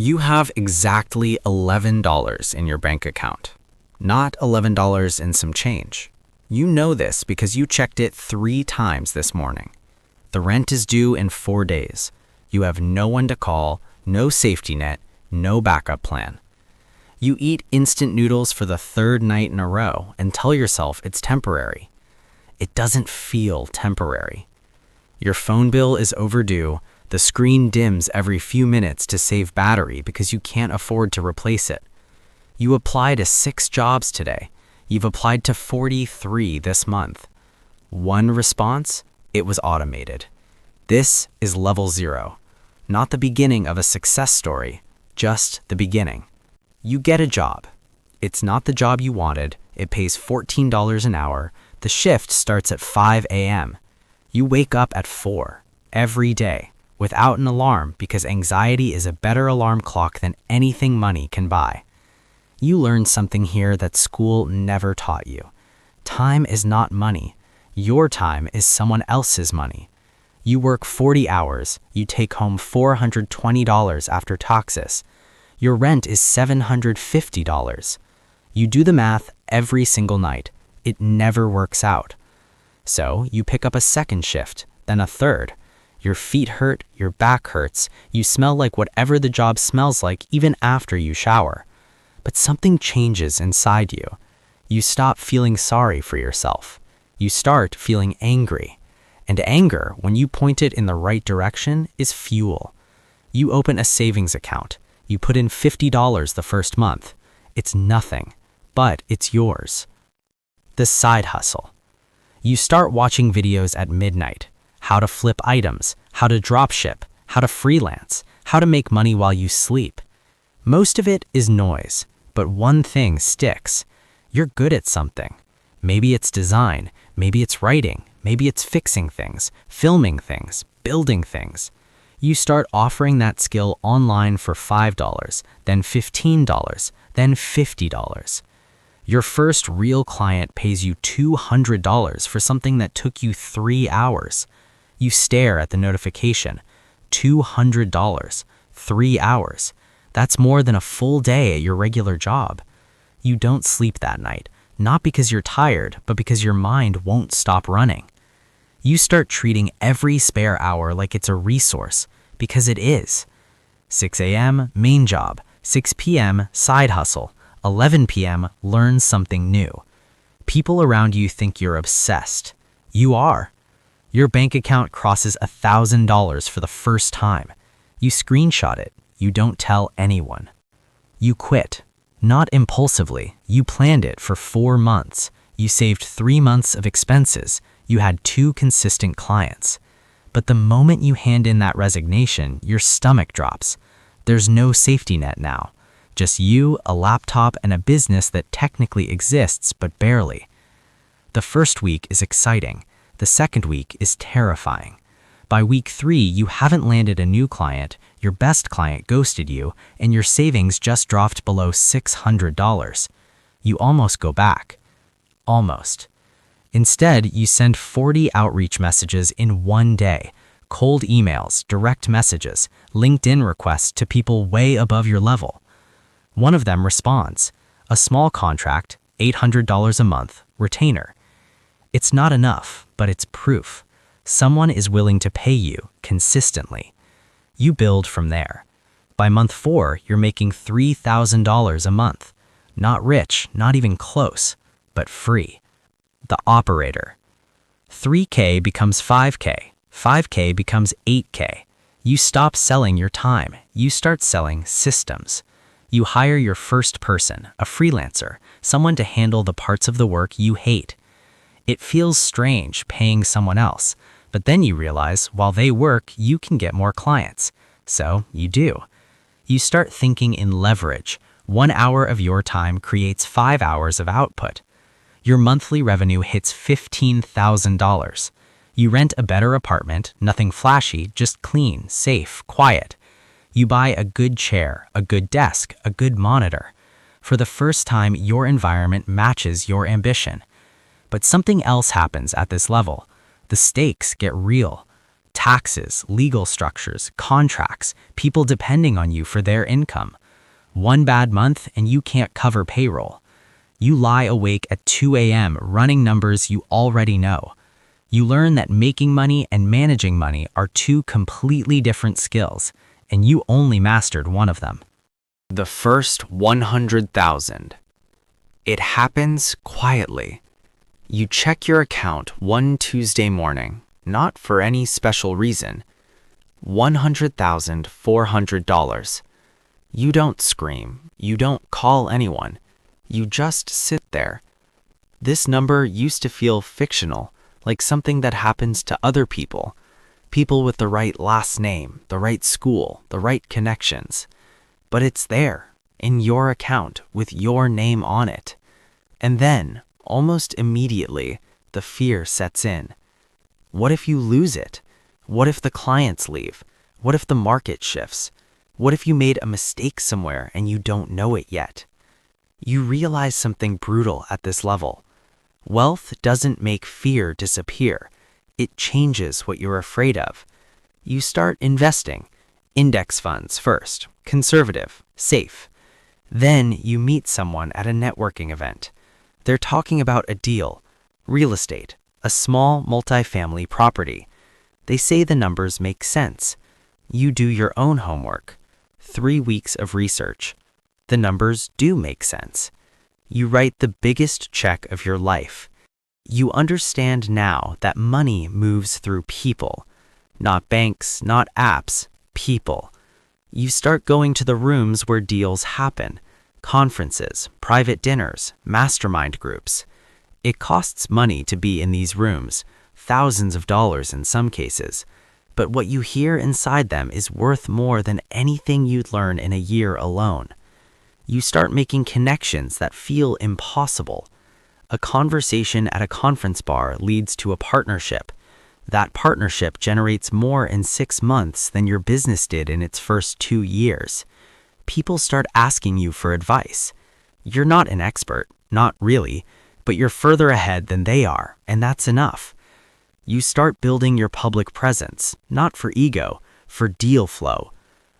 You have exactly $11 in your bank account, not $11 and some change. You know this because you checked it 3 times this morning. The rent is due in 4 days. You have no one to call, no safety net, no backup plan. You eat instant noodles for the 3rd night in a row and tell yourself it's temporary. It doesn't feel temporary. Your phone bill is overdue. The screen dims every few minutes to save battery because you can't afford to replace it. You applied to 6 jobs today. You've applied to 43 this month. One response? It was automated. This is level 0, not the beginning of a success story, just the beginning. You get a job. It's not the job you wanted. It pays $14 an hour. The shift starts at 5 a.m. You wake up at 4 every day without an alarm because anxiety is a better alarm clock than anything money can buy. You learn something here that school never taught you. Time is not money. Your time is someone else's money. You work 40 hours. You take home $420 after taxes. Your rent is $750. You do the math every single night. It never works out. So you pick up a second shift, then a third. Your feet hurt, your back hurts, you smell like whatever the job smells like even after you shower. But something changes inside you. You stop feeling sorry for yourself. You start feeling angry. And anger, when you point it in the right direction, is fuel. You open a savings account. You put in $50 the first month. It's nothing, but it's yours. The side hustle. You start watching videos at midnight. How to flip items, how to drop ship, how to freelance, how to make money while you sleep. Most of it is noise, but one thing sticks. You're good at something. Maybe it's design, maybe it's writing, maybe it's fixing things, filming things, building things. You start offering that skill online for $5, then $15, then $50. Your first real client pays you $200 for something that took you 3 hours. You stare at the notification. $200, 3 hours. That's more than a full day at your regular job. You don't sleep that night, not because you're tired, but because your mind won't stop running. You start treating every spare hour like it's a resource, because it is. 6 a.m., main job. 6 p.m., side hustle. 11 p.m., learn something new. People around you think you're obsessed. You are. Your bank account crosses $1,000 for the first time. You screenshot it. You don't tell anyone. You quit. Not impulsively. You planned it for 4 months. You saved 3 months of expenses. You had 2 consistent clients. But the moment you hand in that resignation, your stomach drops. There's no safety net now. Just you, a laptop, and a business that technically exists, but barely. The first week is exciting. The second week is terrifying. By week 3, you haven't landed a new client, your best client ghosted you, and your savings just dropped below $600. You almost go back. Almost. Instead, you send 40 outreach messages in 1 day, cold emails, direct messages, LinkedIn requests to people way above your level. One of them responds. A small contract, $800 a month, retainer. It's not enough, but it's proof. Someone is willing to pay you consistently. You build from there. By month 4, you're making $3,000 a month. Not rich, not even close, but free. The operator. 3K becomes 5K. 5K becomes 8K. You stop selling your time. You start selling systems. You hire your first person, a freelancer, someone to handle the parts of the work you hate. It feels strange paying someone else, but then you realize while they work, you can get more clients. So you do. You start thinking in leverage. 1 hour of your time creates 5 hours of output. Your monthly revenue hits $15,000. You rent a better apartment, nothing flashy, just clean, safe, quiet. You buy a good chair, a good desk, a good monitor. For the first time, your environment matches your ambition. But something else happens at this level. The stakes get real. Taxes, legal structures, contracts, people depending on you for their income. One bad month and you can't cover payroll. You lie awake at 2 a.m. running numbers you already know. You learn that making money and managing money are two completely different skills, and you only mastered one of them. The first 100,000. It happens quietly. You check your account one Tuesday morning, not for any special reason. $100,400. You don't scream. You don't call anyone. You just sit there. This number used to feel fictional, like something that happens to other people. People with the right last name, the right school, the right connections. But it's there, in your account, with your name on it. And then, almost immediately, the fear sets in. What if you lose it? What if the clients leave? What if the market shifts? What if you made a mistake somewhere and you don't know it yet? You realize something brutal at this level. Wealth doesn't make fear disappear. It changes what you're afraid of. You start investing. Index funds first, conservative, safe. Then you meet someone at a networking event. They're talking about a deal, real estate, a small multifamily property. They say the numbers make sense. You do your own homework. 3 weeks of research. The numbers do make sense. You write the biggest check of your life. You understand now that money moves through people. Not banks, not apps, people. You start going to the rooms where deals happen. Conferences, private dinners, mastermind groups. It costs money to be in these rooms, thousands of dollars in some cases. But what you hear inside them is worth more than anything you'd learn in a year alone. You start making connections that feel impossible. A conversation at a conference bar leads to a partnership. That partnership generates more in 6 months than your business did in its first 2 years. People start asking you for advice. You're not an expert, not really, but you're further ahead than they are, and that's enough. You start building your public presence, not for ego, for deal flow.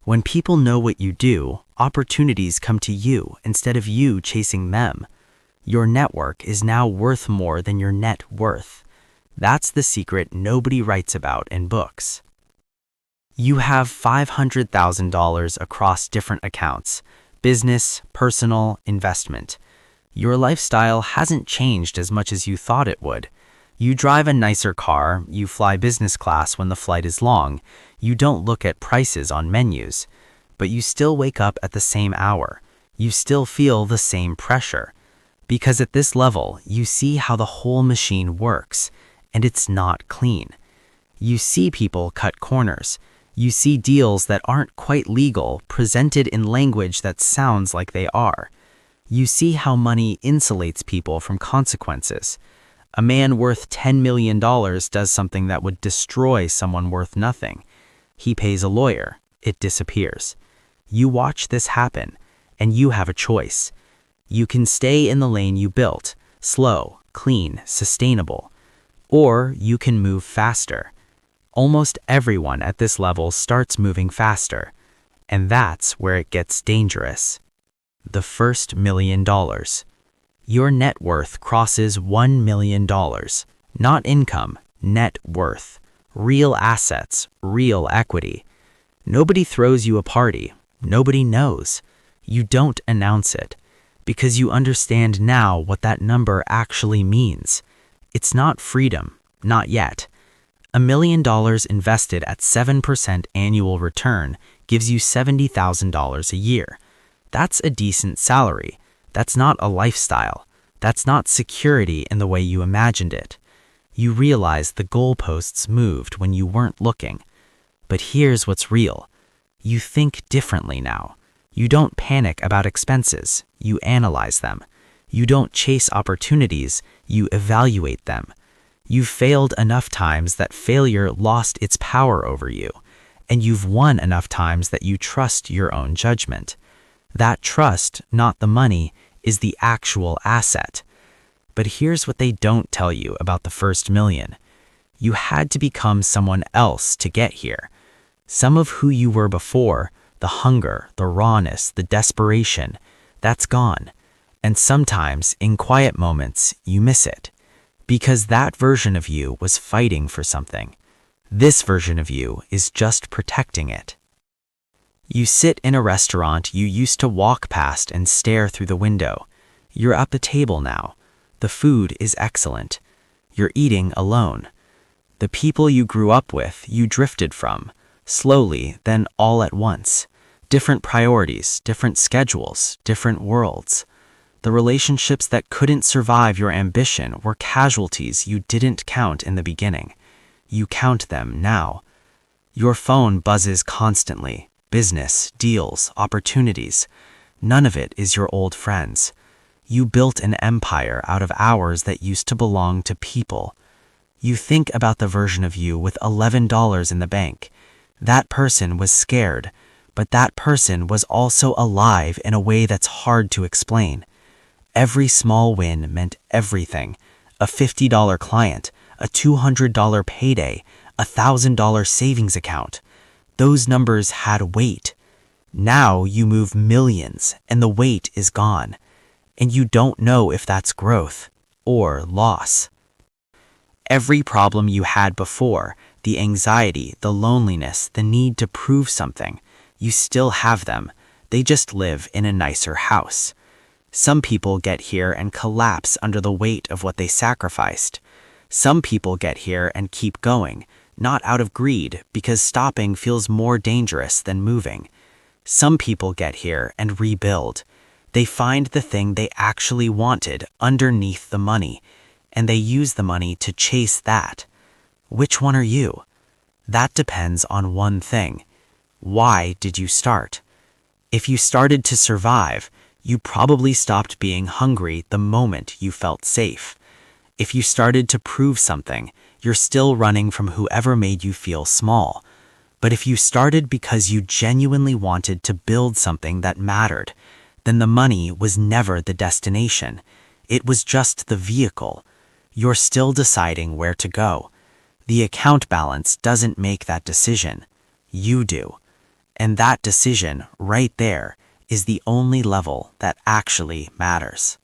When people know what you do, opportunities come to you instead of you chasing them. Your network is now worth more than your net worth. That's the secret nobody writes about in books. You have $500,000 across different accounts, business, personal, investment. Your lifestyle hasn't changed as much as you thought it would. You drive a nicer car, you fly business class when the flight is long, you don't look at prices on menus, but you still wake up at the same hour. You still feel the same pressure. Because at this level, you see how the whole machine works, and it's not clean. You see people cut corners. You see deals that aren't quite legal presented in language that sounds like they are. You see how money insulates people from consequences. A man worth $10 million does something that would destroy someone worth nothing. He pays a lawyer. It disappears. You watch this happen, and you have a choice. You can stay in the lane you built, slow, clean, sustainable. Or you can move faster. Almost everyone at this level starts moving faster, and that's where it gets dangerous. The first $1 million. Your net worth crosses $1 million. Not income, net worth. Real assets, real equity. Nobody throws you a party. Nobody knows. You don't announce it, because you understand now what that number actually means. It's not freedom, not yet. $1 million invested at 7% annual return gives you $70,000 a year. That's a decent salary. That's not a lifestyle. That's not security in the way you imagined it. You realize the goalposts moved when you weren't looking. But here's what's real. You think differently now. You don't panic about expenses. You analyze them. You don't chase opportunities. You evaluate them. You've failed enough times that failure lost its power over you. And you've won enough times that you trust your own judgment. That trust, not the money, is the actual asset. But here's what they don't tell you about the first million. You had to become someone else to get here. Some of who you were before, the hunger, the rawness, the desperation, that's gone. And sometimes, in quiet moments, you miss it. Because that version of you was fighting for something. This version of you is just protecting it. You sit in a restaurant you used to walk past and stare through the window. You're at the table now. The food is excellent. You're eating alone. The people you grew up with, you drifted from. Slowly, then all at once. Different priorities, different schedules, different worlds. The relationships that couldn't survive your ambition were casualties you didn't count in the beginning. You count them now. Your phone buzzes constantly. Business, deals, opportunities. None of it is your old friends. You built an empire out of hours that used to belong to people. You think about the version of you with $11 in the bank. That person was scared, but that person was also alive in a way that's hard to explain. Every small win meant everything. A $50 client, a $200 payday, a $1,000 savings account. Those numbers had weight. Now you move millions and the weight is gone. And you don't know if that's growth or loss. Every problem you had before, the anxiety, the loneliness, the need to prove something, you still have them. They just live in a nicer house. Some people get here and collapse under the weight of what they sacrificed. Some people get here and keep going, not out of greed, because stopping feels more dangerous than moving. Some people get here and rebuild. They find the thing they actually wanted underneath the money, and they use the money to chase that. Which one are you? That depends on one thing. Why did you start? If you started to survive, you probably stopped being hungry the moment you felt safe. If you started to prove something, you're still running from whoever made you feel small. But if you started because you genuinely wanted to build something that mattered, then the money was never the destination. It was just the vehicle. You're still deciding where to go. The account balance doesn't make that decision. You do. And that decision, right there, is the only level that actually matters.